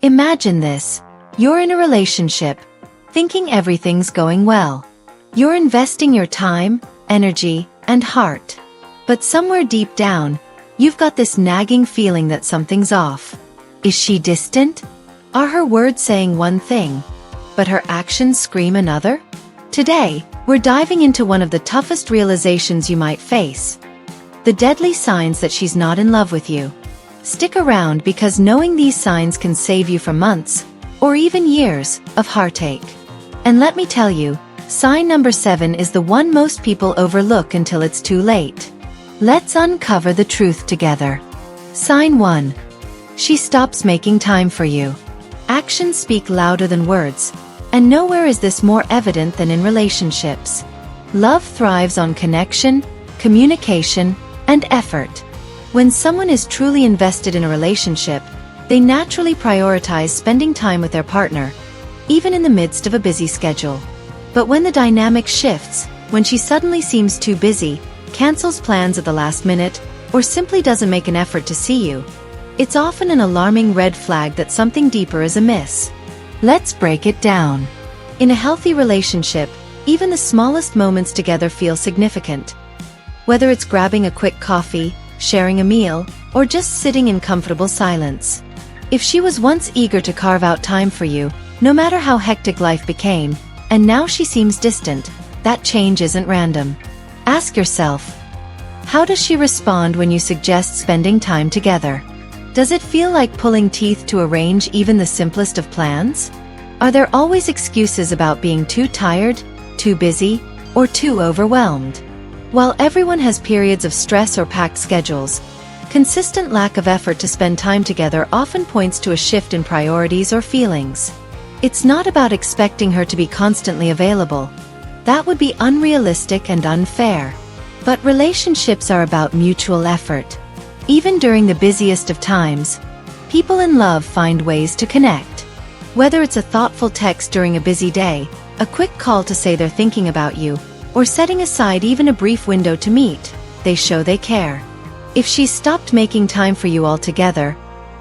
Imagine this. You're in a relationship, thinking everything's going well. You're investing your time, energy, and heart. But somewhere deep down, you've got this nagging feeling that something's off. Is she distant? Are her words saying one thing, but her actions scream another? Today, we're diving into one of the toughest realizations you might face. The deadly signs that she's not in love with you. Stick around because knowing these signs can save you from months, or even years, of heartache. And let me tell you, sign number 7 is the one most people overlook until it's too late. Let's uncover the truth together. Sign 1. She stops making time for you. Actions speak louder than words, and nowhere is this more evident than in relationships. Love thrives on connection, communication, and effort. When someone is truly invested in a relationship, they naturally prioritize spending time with their partner, even in the midst of a busy schedule. But when the dynamic shifts, when she suddenly seems too busy, cancels plans at the last minute, or simply doesn't make an effort to see you, it's often an alarming red flag that something deeper is amiss. Let's break it down. In a healthy relationship, even the smallest moments together feel significant. Whether it's grabbing a quick coffee, sharing a meal, or just sitting in comfortable silence. If she was once eager to carve out time for you, no matter how hectic life became, and now she seems distant, that change isn't random. Ask yourself, how does she respond when you suggest spending time together? Does it feel like pulling teeth to arrange even the simplest of plans? Are there always excuses about being too tired, too busy, or too overwhelmed? While everyone has periods of stress or packed schedules, consistent lack of effort to spend time together often points to a shift in priorities or feelings. It's not about expecting her to be constantly available. That would be unrealistic and unfair. But relationships are about mutual effort. Even during the busiest of times, people in love find ways to connect. Whether it's a thoughtful text during a busy day, a quick call to say they're thinking about you, or setting aside even a brief window to meet, they show they care. If she's stopped making time for you altogether,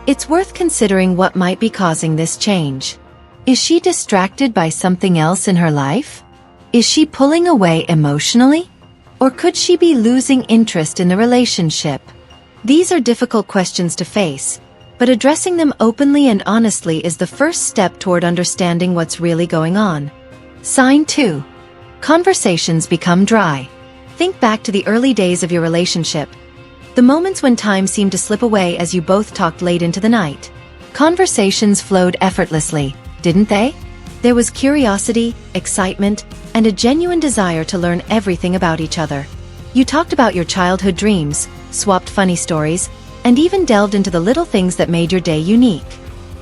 it's worth considering what might be causing this change. Is she distracted by something else in her life? Is she pulling away emotionally? Or could she be losing interest in the relationship? These are difficult questions to face, but addressing them openly and honestly is the first step toward understanding what's really going on. Sign 2. Conversations become dry. Think back to the early days of your relationship. The moments when time seemed to slip away as you both talked late into the night. Conversations flowed effortlessly, didn't they? There was curiosity, excitement, and a genuine desire to learn everything about each other. You talked about your childhood dreams, swapped funny stories, and even delved into the little things that made your day unique.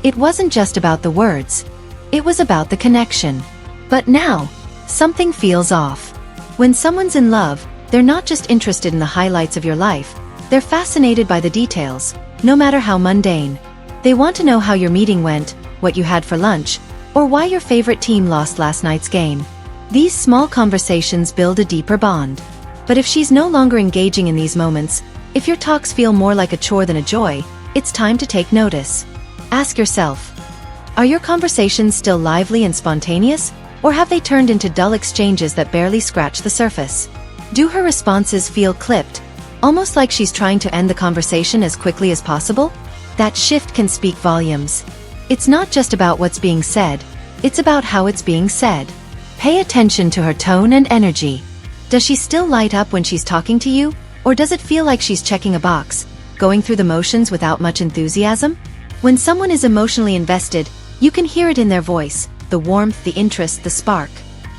It wasn't just about the words. It was about the connection. But now, something feels off. When someone's in love, they're not just interested in the highlights of your life, they're fascinated by the details, no matter how mundane. They want to know how your meeting went, what you had for lunch, or why your favorite team lost last night's game. These small conversations build a deeper bond. But if she's no longer engaging in these moments, if your talks feel more like a chore than a joy, it's time to take notice. Ask yourself, are your conversations still lively and spontaneous, or have they turned into dull exchanges that barely scratch the surface? Do her responses feel clipped, almost like she's trying to end the conversation as quickly as possible? That shift can speak volumes. It's not just about what's being said, it's about how it's being said. Pay attention to her tone and energy. Does she still light up when she's talking to you, or does it feel like she's checking a box, going through the motions without much enthusiasm? When someone is emotionally invested, you can hear it in their voice, the warmth, the interest, the spark.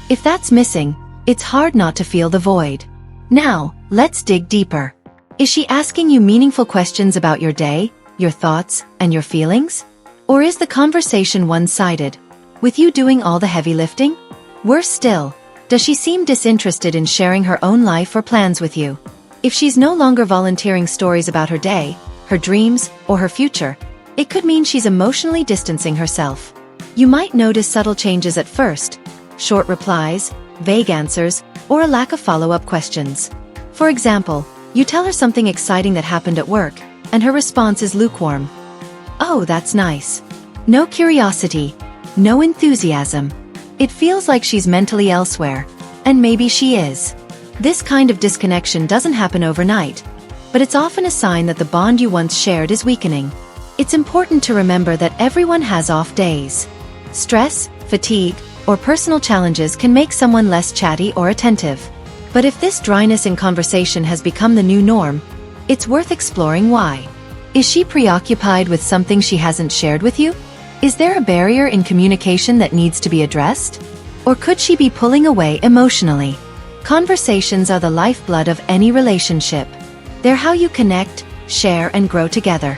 If that's missing, it's hard not to feel the void. Now, let's dig deeper. Is she asking you meaningful questions about your day, your thoughts, and your feelings? Or is the conversation one-sided, with you doing all the heavy lifting? Worse still, does she seem disinterested in sharing her own life or plans with you? If she's no longer volunteering stories about her day, her dreams, or her future, it could mean she's emotionally distancing herself. You might notice subtle changes at first, short replies, vague answers, or a lack of follow-up questions. For example, you tell her something exciting that happened at work, and her response is lukewarm. Oh, that's nice. No curiosity, no enthusiasm. It feels like she's mentally elsewhere, and maybe she is. This kind of disconnection doesn't happen overnight, but it's often a sign that the bond you once shared is weakening. It's important to remember that everyone has off days. Stress, fatigue, or personal challenges can make someone less chatty or attentive. But if this dryness in conversation has become the new norm, it's worth exploring why. Is she preoccupied with something she hasn't shared with you? Is there a barrier in communication that needs to be addressed? Or could she be pulling away emotionally? Conversations are the lifeblood of any relationship. They're how you connect, share, and grow together.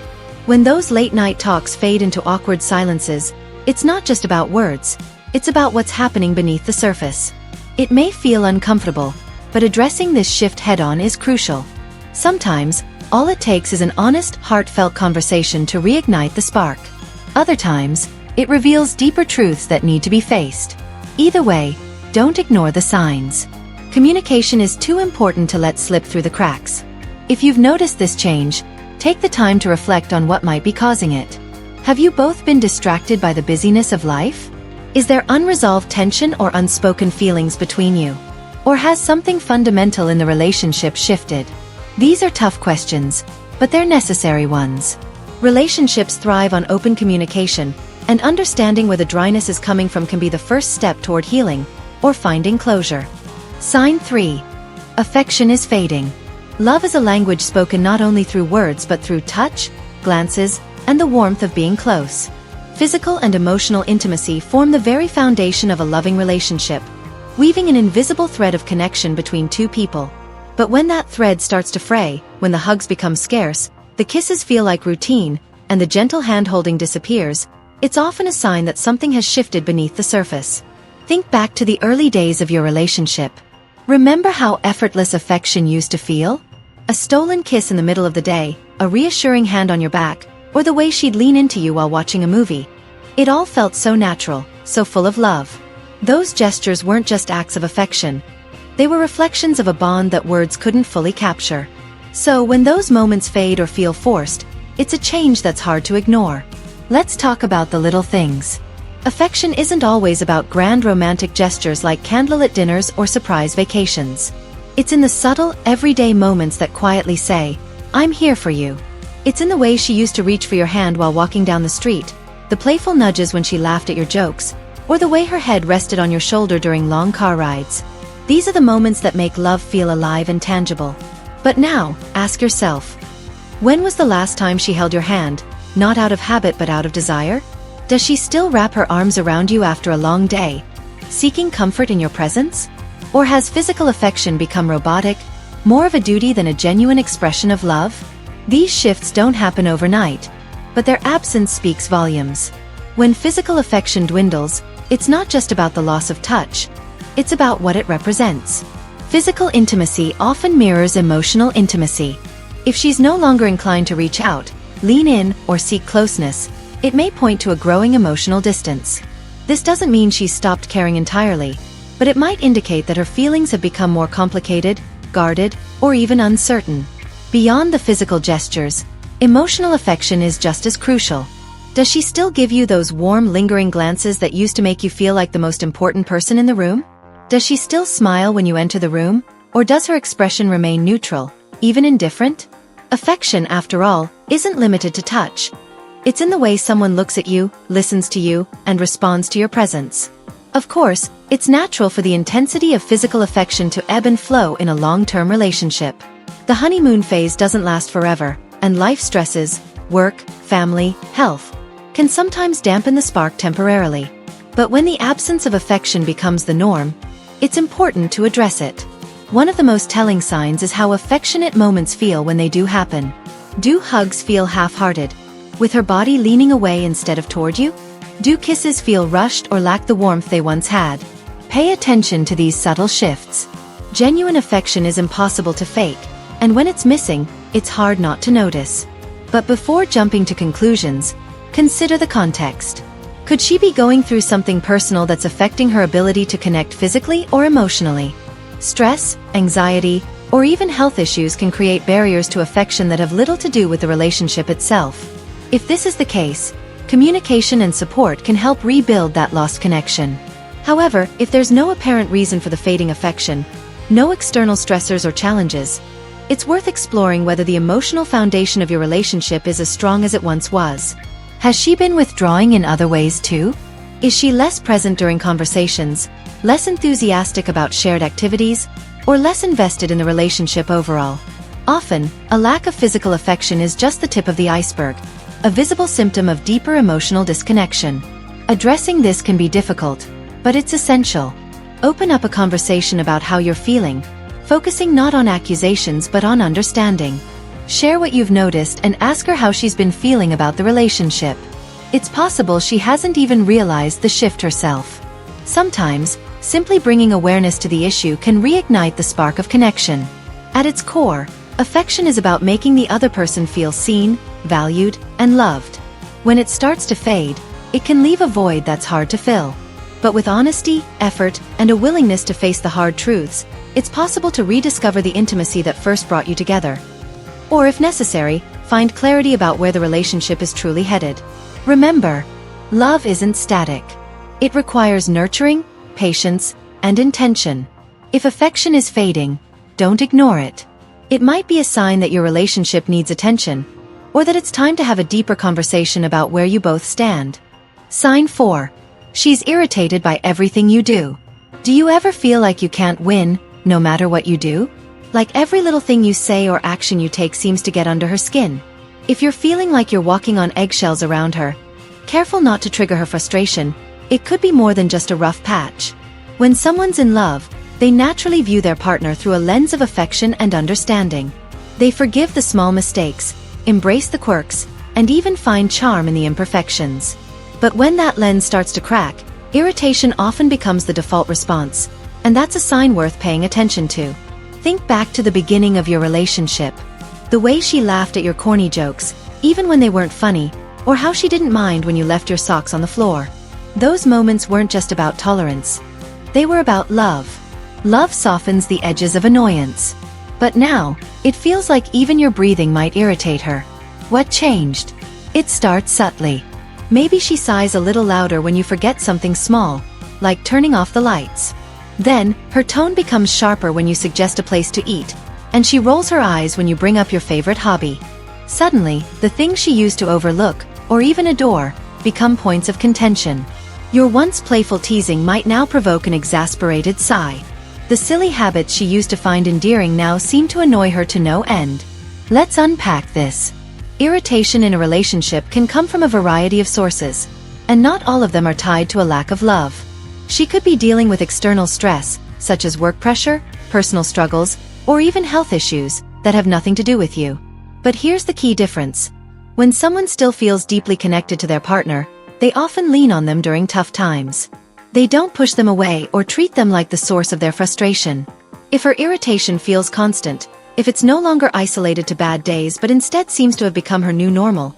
When those late-night talks fade into awkward silences, it's not just about words, it's about what's happening beneath the surface. It may feel uncomfortable, but addressing this shift head-on is crucial. Sometimes, all it takes is an honest, heartfelt conversation to reignite the spark. Other times, it reveals deeper truths that need to be faced. Either way, don't ignore the signs. Communication is too important to let slip through the cracks. If you've noticed this change, take the time to reflect on what might be causing it. Have you both been distracted by the busyness of life? Is there unresolved tension or unspoken feelings between you? Or has something fundamental in the relationship shifted? These are tough questions, but they're necessary ones. Relationships thrive on open communication, and understanding where the dryness is coming from can be the first step toward healing or finding closure. Sign 3. Affection is fading. Love is a language spoken not only through words but through touch, glances, and the warmth of being close. Physical and emotional intimacy form the very foundation of a loving relationship, weaving an invisible thread of connection between two people. But when that thread starts to fray, when the hugs become scarce, the kisses feel like routine, and the gentle hand-holding disappears, it's often a sign that something has shifted beneath the surface. Think back to the early days of your relationship. Remember how effortless affection used to feel? A stolen kiss in the middle of the day, a reassuring hand on your back, or the way she'd lean into you while watching a movie. It all felt so natural, so full of love. Those gestures weren't just acts of affection. They were reflections of a bond that words couldn't fully capture. So when those moments fade or feel forced, it's a change that's hard to ignore. Let's talk about the little things. Affection isn't always about grand romantic gestures like candlelit dinners or surprise vacations. It's in the subtle, everyday moments that quietly say, "I'm here for you." It's in the way she used to reach for your hand while walking down the street, the playful nudges when she laughed at your jokes, or the way her head rested on your shoulder during long car rides. These are the moments that make love feel alive and tangible. But now, ask yourself, when was the last time she held your hand, not out of habit but out of desire? Does she still wrap her arms around you after a long day, seeking comfort in your presence? Or has physical affection become robotic, more of a duty than a genuine expression of love? These shifts don't happen overnight, but their absence speaks volumes. When physical affection dwindles, it's not just about the loss of touch, it's about what it represents. Physical intimacy often mirrors emotional intimacy. If she's no longer inclined to reach out, lean in, or seek closeness, it may point to a growing emotional distance. This doesn't mean she's stopped caring entirely, but it might indicate that her feelings have become more complicated, guarded, or even uncertain. Beyond the physical gestures, emotional affection is just as crucial. Does she still give you those warm, lingering glances that used to make you feel like the most important person in the room? Does she still smile when you enter the room, or does her expression remain neutral, even indifferent? Affection, after all, isn't limited to touch. It's in the way someone looks at you, listens to you, and responds to your presence. Of course, it's natural for the intensity of physical affection to ebb and flow in a long-term relationship. The honeymoon phase doesn't last forever, and life stresses, work, family, health, can sometimes dampen the spark temporarily. But when the absence of affection becomes the norm, it's important to address it. One of the most telling signs is how affectionate moments feel when they do happen. Do hugs feel half-hearted, with her body leaning away instead of toward you? Do kisses feel rushed or lack the warmth they once had? Pay attention to these subtle shifts. Genuine affection is impossible to fake, and when it's missing, it's hard not to notice. But before jumping to conclusions, consider the context. Could she be going through something personal that's affecting her ability to connect physically or emotionally? Stress, anxiety, or even health issues can create barriers to affection that have little to do with the relationship itself. If this is the case, Communication and support can help rebuild that lost connection. However, if there's no apparent reason for the fading affection, no external stressors or challenges, it's worth exploring whether the emotional foundation of your relationship is as strong as it once was. Has she been withdrawing in other ways too? Is she less present during conversations, less enthusiastic about shared activities, or less invested in the relationship overall? Often, a lack of physical affection is just the tip of the iceberg, a visible symptom of deeper emotional disconnection. Addressing this can be difficult, but it's essential. Open up a conversation about how you're feeling, focusing not on accusations but on understanding. Share what you've noticed and ask her how she's been feeling about the relationship. It's possible she hasn't even realized the shift herself. Sometimes, simply bringing awareness to the issue can reignite the spark of connection. At its core, affection is about making the other person feel seen, valued, and loved. When it starts to fade, it can leave a void that's hard to fill. But with honesty, effort, and a willingness to face the hard truths, it's possible to rediscover the intimacy that first brought you together. Or if necessary, find clarity about where the relationship is truly headed. Remember, love isn't static. It requires nurturing, patience, and intention. If affection is fading, don't ignore it. It might be a sign that your relationship needs attention, or that it's time to have a deeper conversation about where you both stand. Sign 4. She's irritated by everything you do. Do you ever feel like you can't win, no matter what you do? Like every little thing you say or action you take seems to get under her skin? If you're feeling like you're walking on eggshells around her, careful not to trigger her frustration. It could be more than just a rough patch. When someone's in love, they naturally view their partner through a lens of affection and understanding. They forgive the small mistakes, embrace the quirks, and even find charm in the imperfections. But when that lens starts to crack, irritation often becomes the default response, and that's a sign worth paying attention to. Think back to the beginning of your relationship. The way she laughed at your corny jokes, even when they weren't funny, or how she didn't mind when you left your socks on the floor. Those moments weren't just about tolerance. They were about love. Love softens the edges of annoyance. But now, it feels like even your breathing might irritate her. What changed? It starts subtly. Maybe she sighs a little louder when you forget something small, like turning off the lights. Then, her tone becomes sharper when you suggest a place to eat, and she rolls her eyes when you bring up your favorite hobby. Suddenly, the things she used to overlook, or even adore, become points of contention. Your once playful teasing might now provoke an exasperated sigh. The silly habits she used to find endearing now seem to annoy her to no end. Let's unpack this. Irritation in a relationship can come from a variety of sources, and not all of them are tied to a lack of love. She could be dealing with external stress, such as work pressure, personal struggles, or even health issues, that have nothing to do with you. But here's the key difference. When someone still feels deeply connected to their partner, they often lean on them during tough times. They don't push them away or treat them like the source of their frustration. If her irritation feels constant, if it's no longer isolated to bad days but instead seems to have become her new normal,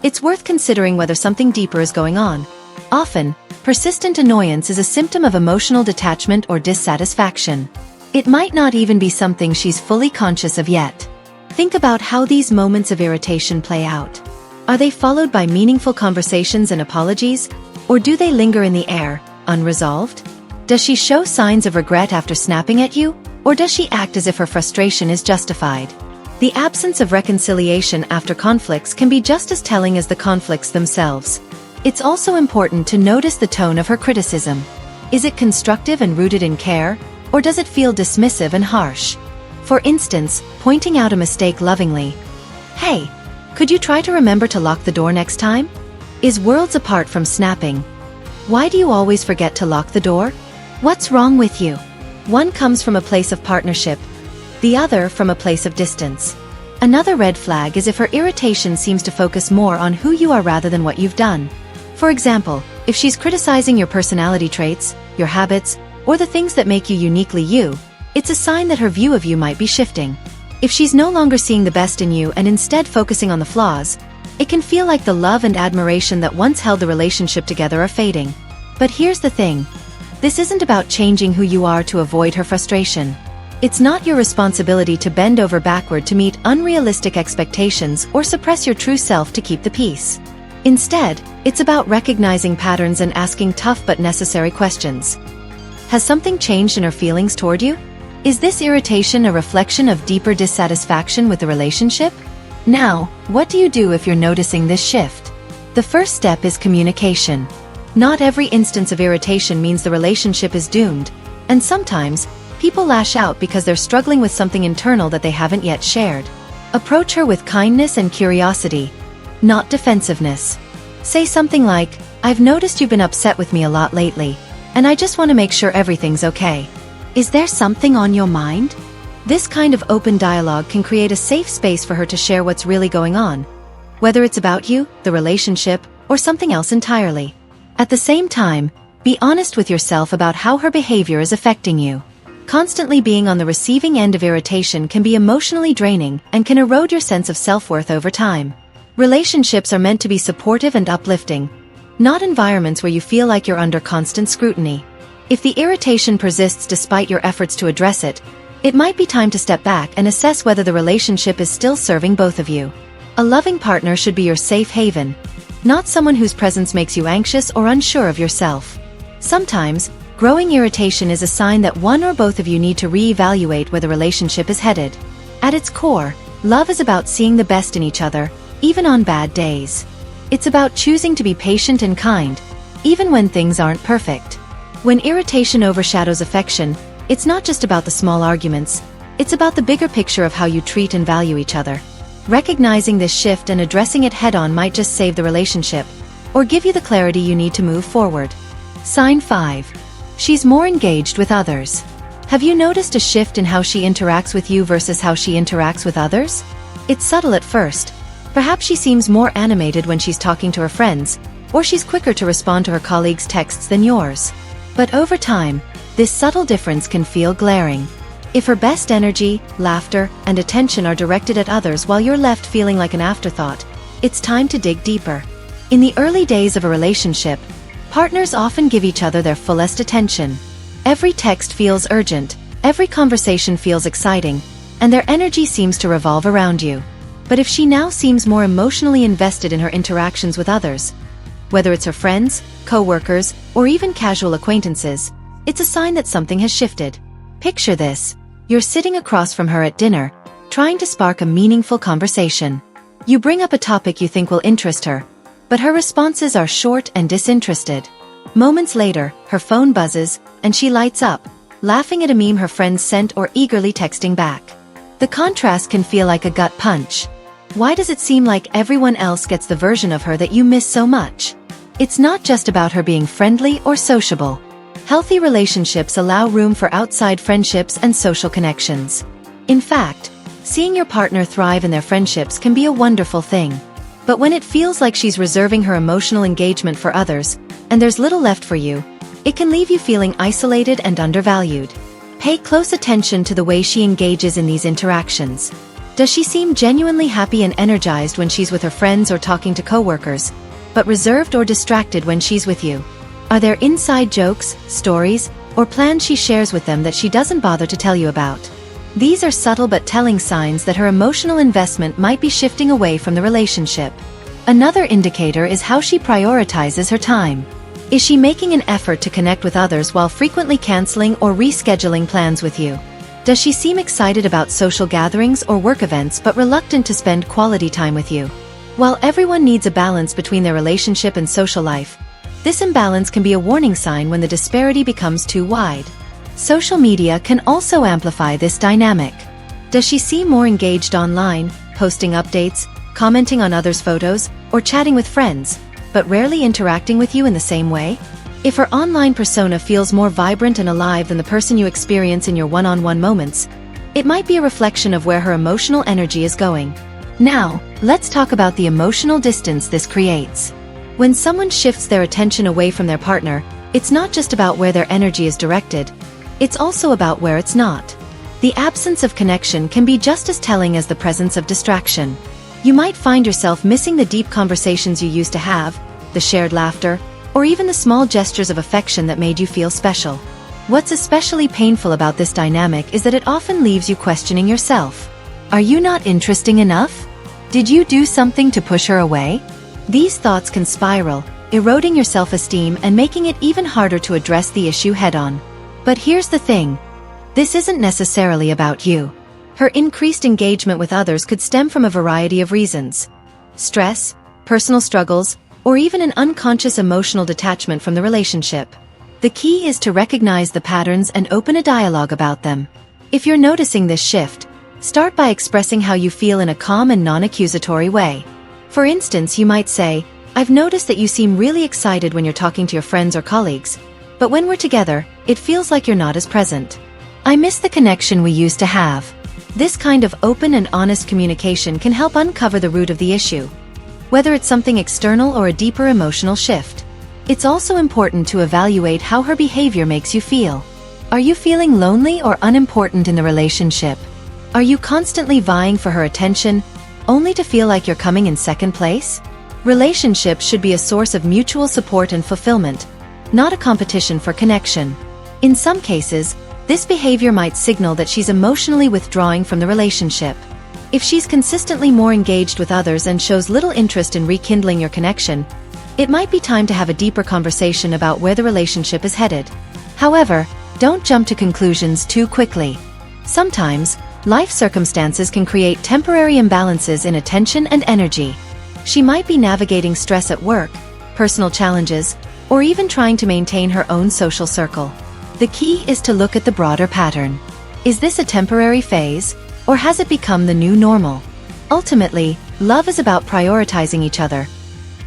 it's worth considering whether something deeper is going on. Often, persistent annoyance is a symptom of emotional detachment or dissatisfaction. It might not even be something she's fully conscious of yet. Think about how these moments of irritation play out. Are they followed by meaningful conversations and apologies, or do they linger in the air, unresolved? Does she show signs of regret after snapping at you, or does she act as if her frustration is justified? The absence of reconciliation after conflicts can be just as telling as the conflicts themselves. It's also important to notice the tone of her criticism. Is it constructive and rooted in care, or does it feel dismissive and harsh? For instance, pointing out a mistake lovingly. "Hey, could you try to remember to lock the door next time?" Is worlds apart from snapping. "Why do you always forget to lock the door? What's wrong with you?" One comes from a place of partnership, the other from a place of distance. Another red flag is if her irritation seems to focus more on who you are rather than what you've done. For example, if she's criticizing your personality traits, your habits, or the things that make you uniquely you, it's a sign that her view of you might be shifting. If she's no longer seeing the best in you and instead focusing on the flaws, it can feel like the love and admiration that once held the relationship together are fading. But here's the thing. This isn't about changing who you are to avoid her frustration. It's not your responsibility to bend over backward to meet unrealistic expectations or suppress your true self to keep the peace. Instead, it's about recognizing patterns and asking tough but necessary questions. Has something changed in her feelings toward you? Is this irritation a reflection of deeper dissatisfaction with the relationship? Now, what do you do if you're noticing this shift? The first step is communication. Not every instance of irritation means the relationship is doomed, and sometimes, people lash out because they're struggling with something internal that they haven't yet shared. Approach her with kindness and curiosity, not defensiveness. Say something like, "I've noticed you've been upset with me a lot lately, and I just want to make sure everything's okay. Is there something on your mind?" This kind of open dialogue can create a safe space for her to share what's really going on, whether it's about you, the relationship, or something else entirely. At the same time, be honest with yourself about how her behavior is affecting you. Constantly being on the receiving end of irritation can be emotionally draining and can erode your sense of self-worth over time. Relationships are meant to be supportive and uplifting, not environments where you feel like you're under constant scrutiny. If the irritation persists despite your efforts to address it, it might be time to step back and assess whether the relationship is still serving both of you. A loving partner should be your safe haven, not someone whose presence makes you anxious or unsure of yourself. Sometimes, growing irritation is a sign that one or both of you need to reevaluate where the relationship is headed. At its core, love is about seeing the best in each other, even on bad days. It's about choosing to be patient and kind, even when things aren't perfect. When irritation overshadows affection, it's not just about the small arguments, it's about the bigger picture of how you treat and value each other. Recognizing this shift and addressing it head-on might just save the relationship, or give you the clarity you need to move forward. Sign 5. She's more engaged with others. Have you noticed a shift in how she interacts with you versus how she interacts with others? It's subtle at first. Perhaps she seems more animated when she's talking to her friends, or she's quicker to respond to her colleagues' texts than yours. But over time, this subtle difference can feel glaring. If her best energy, laughter, and attention are directed at others while you're left feeling like an afterthought, it's time to dig deeper. In the early days of a relationship, partners often give each other their fullest attention. Every text feels urgent, every conversation feels exciting, and their energy seems to revolve around you. But if she now seems more emotionally invested in her interactions with others, whether it's her friends, co-workers, or even casual acquaintances, it's a sign that something has shifted. Picture this. You're sitting across from her at dinner, trying to spark a meaningful conversation. You bring up a topic you think will interest her, but her responses are short and disinterested. Moments later, her phone buzzes, and she lights up, laughing at a meme her friends sent or eagerly texting back. The contrast can feel like a gut punch. Why does it seem like everyone else gets the version of her that you miss so much? It's not just about her being friendly or sociable. Healthy relationships allow room for outside friendships and social connections. In fact, seeing your partner thrive in their friendships can be a wonderful thing. But when it feels like she's reserving her emotional engagement for others, and there's little left for you, it can leave you feeling isolated and undervalued. Pay close attention to the way she engages in these interactions. Does she seem genuinely happy and energized when she's with her friends or talking to coworkers, but reserved or distracted when she's with you? Are there inside jokes, stories, or plans she shares with them that she doesn't bother to tell you about? These are subtle but telling signs that her emotional investment might be shifting away from the relationship. Another indicator is how she prioritizes her time. Is she making an effort to connect with others while frequently canceling or rescheduling plans with you? Does she seem excited about social gatherings or work events but reluctant to spend quality time with you? While everyone needs a balance between their relationship and social life, this imbalance can be a warning sign when the disparity becomes too wide. Social media can also amplify this dynamic. Does she seem more engaged online, posting updates, commenting on others' photos, or chatting with friends, but rarely interacting with you in the same way? If her online persona feels more vibrant and alive than the person you experience in your one-on-one moments, it might be a reflection of where her emotional energy is going. Now, let's talk about the emotional distance this creates. When someone shifts their attention away from their partner, it's not just about where their energy is directed, it's also about where it's not. The absence of connection can be just as telling as the presence of distraction. You might find yourself missing the deep conversations you used to have, the shared laughter, or even the small gestures of affection that made you feel special. What's especially painful about this dynamic is that it often leaves you questioning yourself. Are you not interesting enough? Did you do something to push her away? These thoughts can spiral, eroding your self-esteem and making it even harder to address the issue head-on. But here's the thing. This isn't necessarily about you. Her increased engagement with others could stem from a variety of reasons. Stress, personal struggles, or even an unconscious emotional detachment from the relationship. The key is to recognize the patterns and open a dialogue about them. If you're noticing this shift, start by expressing how you feel in a calm and non-accusatory way. For instance, you might say, "I've noticed that you seem really excited when you're talking to your friends or colleagues, but when we're together, it feels like you're not as present. I miss the connection we used to have." This kind of open and honest communication can help uncover the root of the issue, whether it's something external or a deeper emotional shift. It's also important to evaluate how her behavior makes you feel. Are you feeling lonely or unimportant in the relationship? Are you constantly vying for her attention, only to feel like you're coming in second place? Relationships should be a source of mutual support and fulfillment, not a competition for connection. In some cases, this behavior might signal that she's emotionally withdrawing from the relationship. If she's consistently more engaged with others and shows little interest in rekindling your connection, it might be time to have a deeper conversation about where the relationship is headed. However, don't jump to conclusions too quickly. Sometimes, life circumstances can create temporary imbalances in attention and energy. She might be navigating stress at work, personal challenges, or even trying to maintain her own social circle. The key is to look at the broader pattern. Is this a temporary phase, or has it become the new normal? Ultimately, love is about prioritizing each other,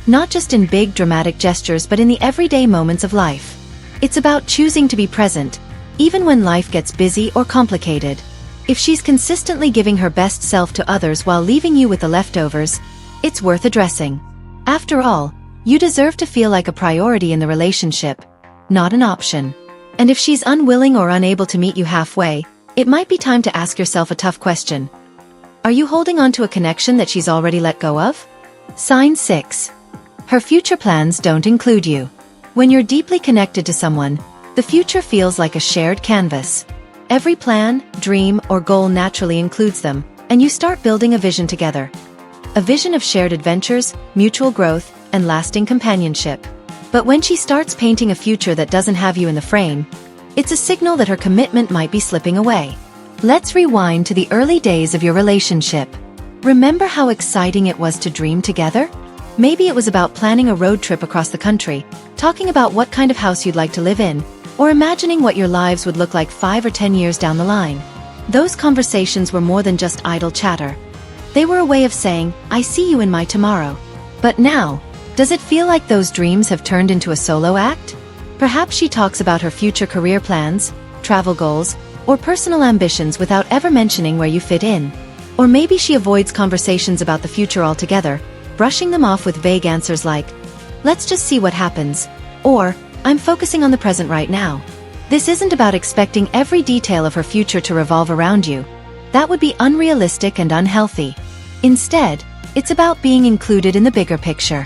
not just in big dramatic gestures but in the everyday moments of life. It's about choosing to be present, even when life gets busy or complicated. If she's consistently giving her best self to others while leaving you with the leftovers, it's worth addressing. After all, you deserve to feel like a priority in the relationship, not an option. And if she's unwilling or unable to meet you halfway, it might be time to ask yourself a tough question. Are you holding on to a connection that she's already let go of? Sign 6. Her future plans don't include you. When you're deeply connected to someone, the future feels like a shared canvas. Every plan, dream, or goal naturally includes them, and you start building a vision together. A vision of shared adventures, mutual growth, and lasting companionship. But when she starts painting a future that doesn't have you in the frame, it's a signal that her commitment might be slipping away. Let's rewind to the early days of your relationship. Remember how exciting it was to dream together? Maybe it was about planning a road trip across the country, talking about what kind of house you'd like to live in, or imagining what your lives would look like 5 or 10 years down the line. Those conversations were more than just idle chatter. They were a way of saying, "I see you in my tomorrow." But now, does it feel like those dreams have turned into a solo act? Perhaps she talks about her future career plans, travel goals, or personal ambitions without ever mentioning where you fit in. Or maybe she avoids conversations about the future altogether, brushing them off with vague answers like, "Let's just see what happens," or, "I'm focusing on the present right now." This isn't about expecting every detail of her future to revolve around you. That would be unrealistic and unhealthy. Instead, it's about being included in the bigger picture.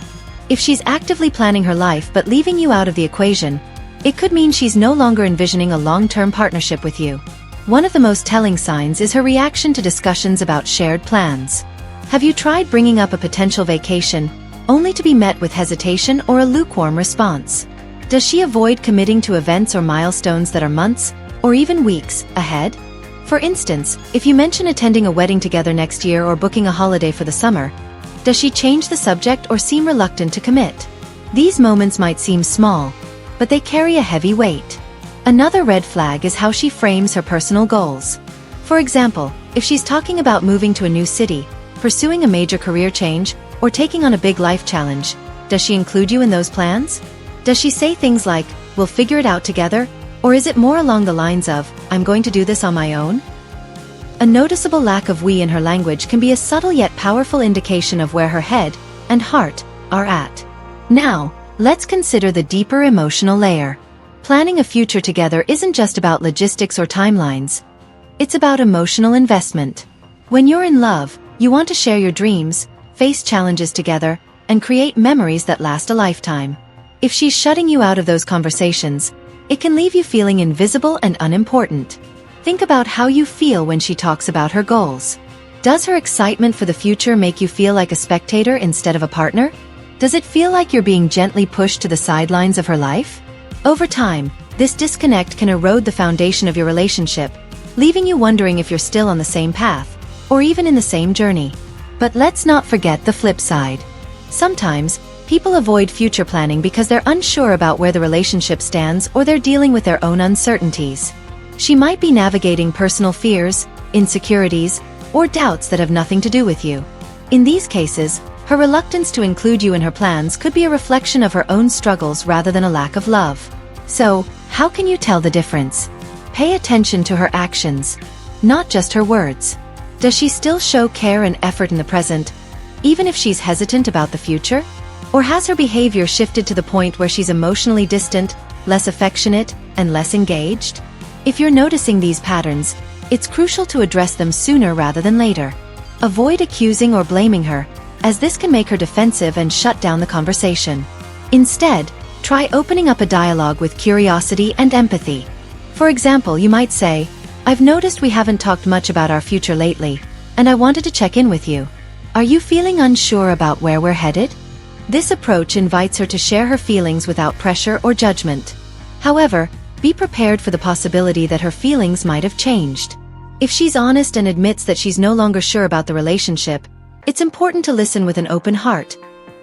If she's actively planning her life but leaving you out of the equation, it could mean she's no longer envisioning a long-term partnership with you. One of the most telling signs is her reaction to discussions about shared plans. Have you tried bringing up a potential vacation, only to be met with hesitation or a lukewarm response? Does she avoid committing to events or milestones that are months, or even weeks, ahead? For instance, if you mention attending a wedding together next year or booking a holiday for the summer, does she change the subject or seem reluctant to commit? These moments might seem small, but they carry a heavy weight. Another red flag is how she frames her personal goals. For example, if she's talking about moving to a new city, pursuing a major career change, or taking on a big life challenge, does she include you in those plans? Does she say things like, "We'll figure it out together," or is it more along the lines of, "I'm going to do this on my own"? A noticeable lack of "we" in her language can be a subtle yet powerful indication of where her head and heart are at. Now, let's consider the deeper emotional layer. Planning a future together isn't just about logistics or timelines. It's about emotional investment. When you're in love, you want to share your dreams, face challenges together, and create memories that last a lifetime. If she's shutting you out of those conversations, it can leave you feeling invisible and unimportant. Think about how you feel when she talks about her goals. Does her excitement for the future make you feel like a spectator instead of a partner? Does it feel like you're being gently pushed to the sidelines of her life? Over time, this disconnect can erode the foundation of your relationship, leaving you wondering if you're still on the same path, or even in the same journey. But let's not forget the flip side. Sometimes, people avoid future planning because they're unsure about where the relationship stands or they're dealing with their own uncertainties. She might be navigating personal fears, insecurities, or doubts that have nothing to do with you. In these cases, her reluctance to include you in her plans could be a reflection of her own struggles rather than a lack of love. So, how can you tell the difference? Pay attention to her actions, not just her words. Does she still show care and effort in the present, even if she's hesitant about the future? Or has her behavior shifted to the point where she's emotionally distant, less affectionate, and less engaged? If you're noticing these patterns, it's crucial to address them sooner rather than later. Avoid accusing or blaming her, as this can make her defensive and shut down the conversation. Instead, try opening up a dialogue with curiosity and empathy. For example, you might say, "I've noticed we haven't talked much about our future lately, and I wanted to check in with you. Are you feeling unsure about where we're headed?" This approach invites her to share her feelings without pressure or judgment. However, be prepared for the possibility that her feelings might have changed. If she's honest and admits that she's no longer sure about the relationship, it's important to listen with an open heart,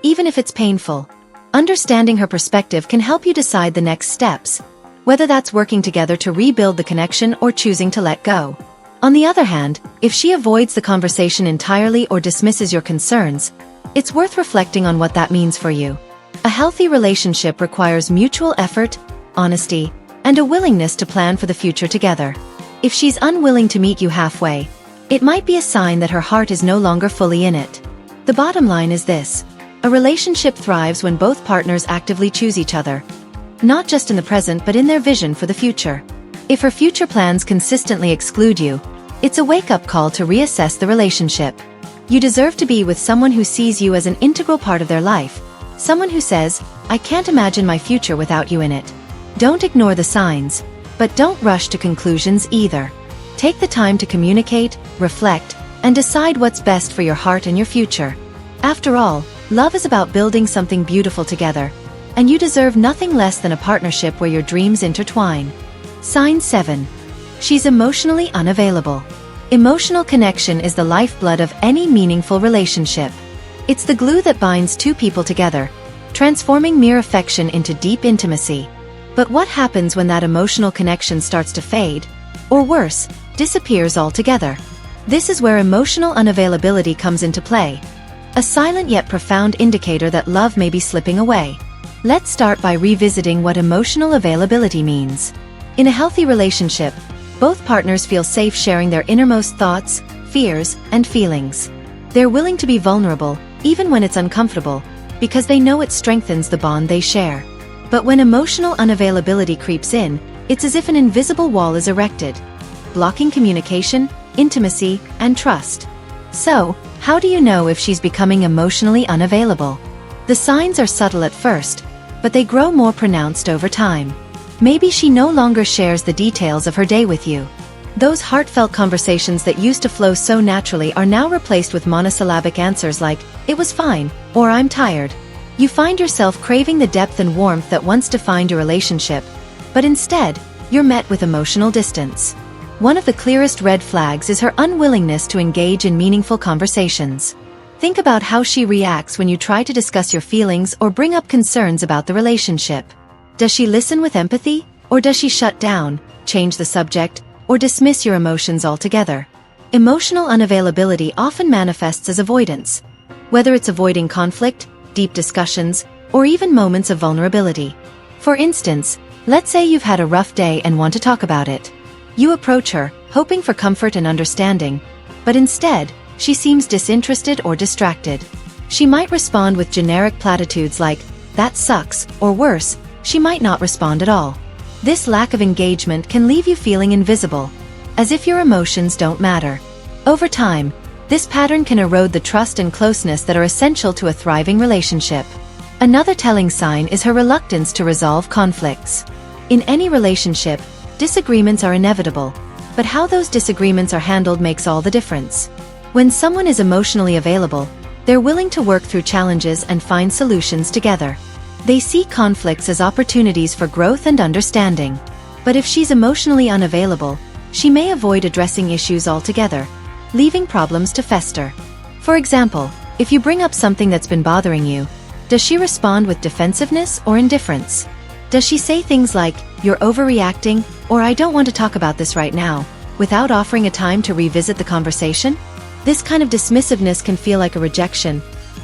even if it's painful. Understanding her perspective can help you decide the next steps, whether that's working together to rebuild the connection or choosing to let go. On the other hand, if she avoids the conversation entirely or dismisses your concerns, it's worth reflecting on what that means for you. A healthy relationship requires mutual effort, honesty, and a willingness to plan for the future together. If she's unwilling to meet you halfway, it might be a sign that her heart is no longer fully in it. The bottom line is this: a relationship thrives when both partners actively choose each other, not just in the present but in their vision for the future. If her future plans consistently exclude you, it's a wake-up call to reassess the relationship. You deserve to be with someone who sees you as an integral part of their life, someone who says, "I can't imagine my future without you in it." Don't ignore the signs, but don't rush to conclusions either. Take the time to communicate, reflect, and decide what's best for your heart and your future. After all, love is about building something beautiful together, and you deserve nothing less than a partnership where your dreams intertwine. Sign 7. She's emotionally unavailable. Emotional connection is the lifeblood of any meaningful relationship. It's the glue that binds two people together, transforming mere affection into deep intimacy. But what happens when that emotional connection starts to fade, or worse, disappears altogether? This is where emotional unavailability comes into play, a silent yet profound indicator that love may be slipping away. Let's start by revisiting what emotional availability means. In a healthy relationship, both partners feel safe sharing their innermost thoughts, fears, and feelings. They're willing to be vulnerable, even when it's uncomfortable, because they know it strengthens the bond they share. But when emotional unavailability creeps in, it's as if an invisible wall is erected, blocking communication, intimacy, and trust. So, how do you know if she's becoming emotionally unavailable? The signs are subtle at first, but they grow more pronounced over time. Maybe she no longer shares the details of her day with you. Those heartfelt conversations that used to flow so naturally are now replaced with monosyllabic answers like, "It was fine," or "I'm tired." You find yourself craving the depth and warmth that once defined your relationship, but instead, you're met with emotional distance. One of the clearest red flags is her unwillingness to engage in meaningful conversations. Think about how she reacts when you try to discuss your feelings or bring up concerns about the relationship. Does she listen with empathy, or does she shut down, change the subject, or dismiss your emotions altogether? Emotional unavailability often manifests as avoidance, whether it's avoiding conflict, deep discussions, or even moments of vulnerability. For instance, let's say you've had a rough day and want to talk about it. You approach her, hoping for comfort and understanding, but instead, she seems disinterested or distracted. She might respond with generic platitudes like, "That sucks," or worse, she might not respond at all. This lack of engagement can leave you feeling invisible, as if your emotions don't matter. Over time, this pattern can erode the trust and closeness that are essential to a thriving relationship. Another telling sign is her reluctance to resolve conflicts. In any relationship, disagreements are inevitable, but how those disagreements are handled makes all the difference. When someone is emotionally available, They're willing to work through challenges and find solutions together. They see conflicts as opportunities for growth and understanding. But if she's emotionally unavailable, she may avoid addressing issues altogether, leaving problems to fester. For example, if you bring up something that's been bothering you, does she respond with defensiveness or indifference? Does she say things like, "You're overreacting," or "I don't want to talk about this right now," without offering a time to revisit the conversation? This kind of dismissiveness can feel like a rejection,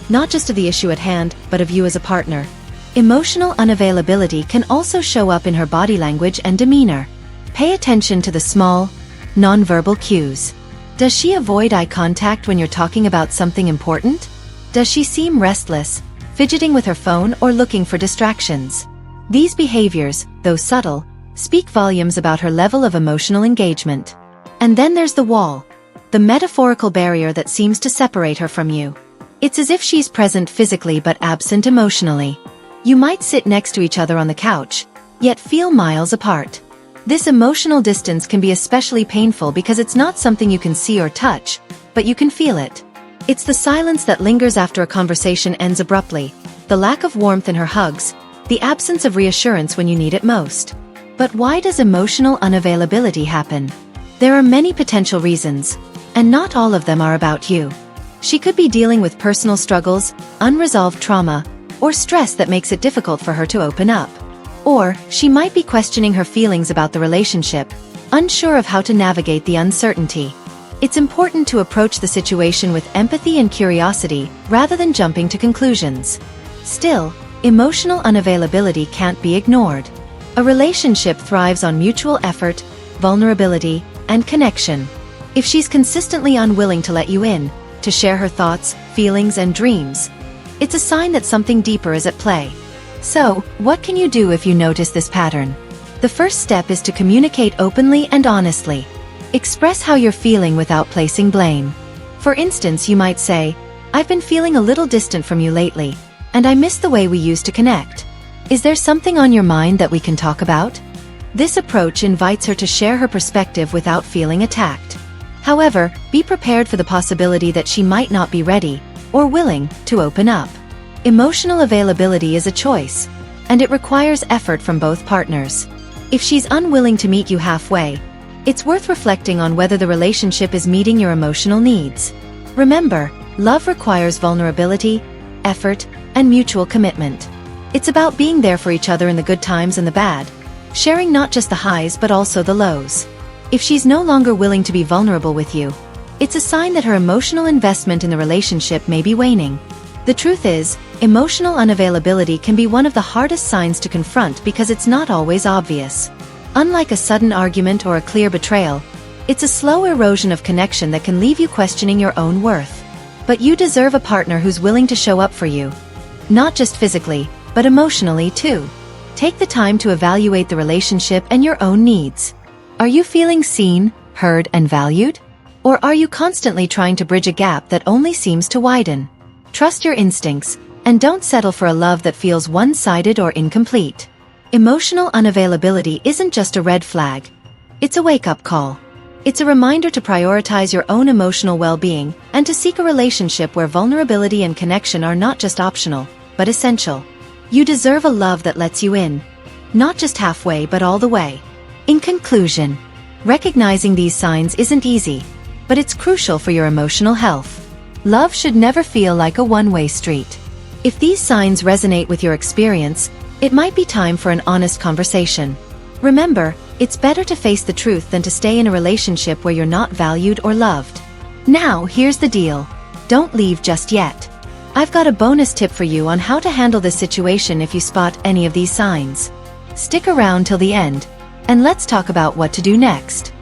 not just of the issue at hand, but of you as a partner. Emotional unavailability can also show up in her body language and demeanor. Pay attention to the small, nonverbal cues. Does she avoid eye contact when you're talking about something important? Does she seem restless, fidgeting with her phone or looking for distractions? These behaviors, though subtle, speak volumes about her level of emotional engagement. And then there's the wall, the metaphorical barrier that seems to separate her from you. It's as if she's present physically but absent emotionally. You might sit next to each other on the couch, yet feel miles apart. This emotional distance can be especially painful because it's not something you can see or touch, but you can feel it. It's the silence that lingers after a conversation ends abruptly, the lack of warmth in her hugs, the absence of reassurance when you need it most. But why does emotional unavailability happen? There are many potential reasons, and not all of them are about you. She could be dealing with personal struggles, unresolved trauma, or stress that makes it difficult for her to open up. Or, she might be questioning her feelings about the relationship, unsure of how to navigate the uncertainty. It's important to approach the situation with empathy and curiosity, rather than jumping to conclusions. Still, emotional unavailability can't be ignored. A relationship thrives on mutual effort, vulnerability, and connection. If she's consistently unwilling to let you in, to share her thoughts, feelings, and dreams, it's a sign that something deeper is at play. So, what can you do if you notice this pattern? The first step is to communicate openly and honestly. Express how you're feeling without placing blame. For instance, you might say, "I've been feeling a little distant from you lately, and I miss the way we used to connect. Is there something on your mind that we can talk about?" This approach invites her to share her perspective without feeling attacked. However, be prepared for the possibility that she might not be ready, or willing, to open up. Emotional availability is a choice, and it requires effort from both partners. If she's unwilling to meet you halfway, it's worth reflecting on whether the relationship is meeting your emotional needs. Remember, love requires vulnerability, effort, and mutual commitment. It's about being there for each other in the good times and the bad, sharing not just the highs but also the lows. If she's no longer willing to be vulnerable with you, it's a sign that her emotional investment in the relationship may be waning. The truth is, emotional unavailability can be one of the hardest signs to confront because it's not always obvious. Unlike a sudden argument or a clear betrayal, it's a slow erosion of connection that can leave you questioning your own worth. But you deserve a partner who's willing to show up for you. Not just physically, but emotionally too. Take the time to evaluate the relationship and your own needs. Are you feeling seen, heard, and valued? Or are you constantly trying to bridge a gap that only seems to widen? Trust your instincts, and don't settle for a love that feels one-sided or incomplete. Emotional unavailability isn't just a red flag. It's a wake-up call. It's a reminder to prioritize your own emotional well-being and to seek a relationship where vulnerability and connection are not just optional, but essential. You deserve a love that lets you in, not just halfway but all the way. In conclusion, recognizing these signs isn't easy, but it's crucial for your emotional health. Love should never feel like a one-way street. If these signs resonate with your experience, it might be time for an honest conversation. Remember, it's better to face the truth than to stay in a relationship where you're not valued or loved. Now, here's the deal. Don't leave just yet. I've got a bonus tip for you on how to handle this situation if you spot any of these signs. Stick around till the end, and let's talk about what to do next.